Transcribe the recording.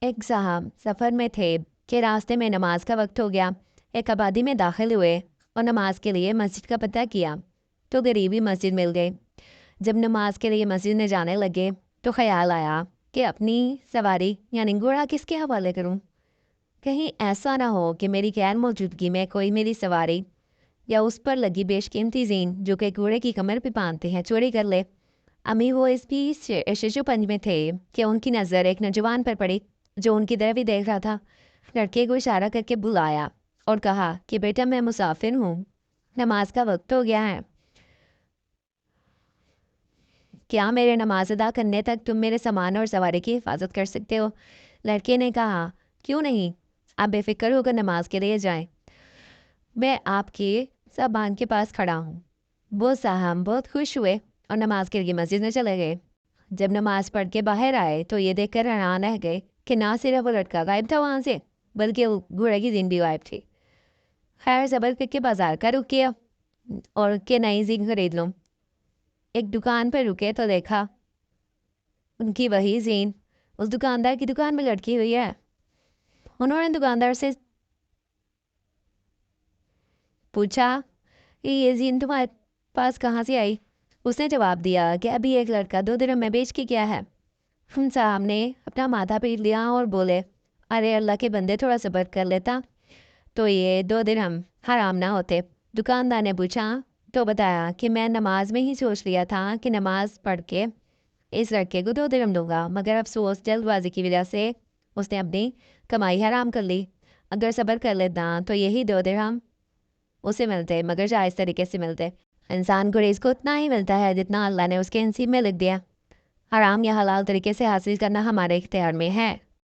ایک صاحب سفر میں تھے کہ راستے میں نماز کا وقت ہو گیا۔ ایک آبادی میں داخل ہوئے اور نماز کے لیے مسجد کا پتہ کیا تو غریبی مسجد مل گئی۔ جب نماز کے لیے مسجد میں جانے لگے تو خیال آیا کہ اپنی سواری یعنی گھوڑا کس کے حوالے کروں؟ کہیں ایسا نہ ہو کہ میری غیر موجودگی میں کوئی میری سواری یا اس پر لگی بیش قیمتی زین جو کہ گھوڑے کی کمر پہ باندھتے ہیں چوری کر لے۔ امی وہ اس بھی ششو پنج میں تھے کہ ان کی نظر ایک نوجوان پر پڑی جو ان کی طرف ہی دیکھ رہا تھا۔ لڑکے کو اشارہ کر کے بلایا اور کہا کہ بیٹا میں مسافر ہوں، نماز کا وقت ہو گیا ہے، کیا میرے نماز ادا کرنے تک تم میرے سامان اور سواری کی حفاظت کر سکتے ہو؟ لڑکے نے کہا کیوں نہیں، آپ بے فکر ہو کر نماز کے لیے جائیں، میں آپ کے زبان کے پاس کھڑا ہوں۔ وہ صاحب بہت خوش ہوئے اور نماز کے لیے مسجد میں چلے گئے۔ جب نماز پڑھ کے باہر آئے تو یہ دیکھ کر حیران رہ گئے کہ نہ صرف وہ لڑکا غائب تھا وہاں سے بلکہ وہ گھوڑے کی زین بھی غائب تھی۔ خیر صبر کر کے بازار کا رک کیا اور کہ نئی زین خرید لوں۔ ایک دکان پر رکے تو دیکھا ان کی وہی زین اس دکاندار کی دکان میں لٹکی ہوئی ہے۔ انہوں نے دکاندار سے پوچھا کہ یہ زین تمہارے پاس کہاں سے آئی؟ اس نے جواب دیا کہ ابھی ایک لڑکا 2 درہم میں بیچ کے گیا ہے۔ ہم صاحب نے اپنا ماتھا پیٹ لیا اور بولے ارے اللہ کے بندے تھوڑا صبر کر لیتا تو یہ 2 درہم حرام نہ ہوتے۔ دکاندار نے پوچھا تو بتایا کہ میں نماز میں ہی سوچ لیا تھا کہ نماز پڑھ کے اس لڑکے کو 2 درہم دوں گا، مگر افسوس جلد بازی کی وجہ سے اس نے اپنی کمائی حرام کر لی۔ اگر صبر کر لیتا تو یہی 2 درہم اسے ملتے، مگر جائز طریقے سے ملتے۔ انسان کو رزق اتنا ہی ملتا ہے جتنا اللہ نے اس کے نصیب میں لکھ دیا۔ حرام یا حلال طریقے سے حاصل کرنا ہمارے اختیار میں ہے۔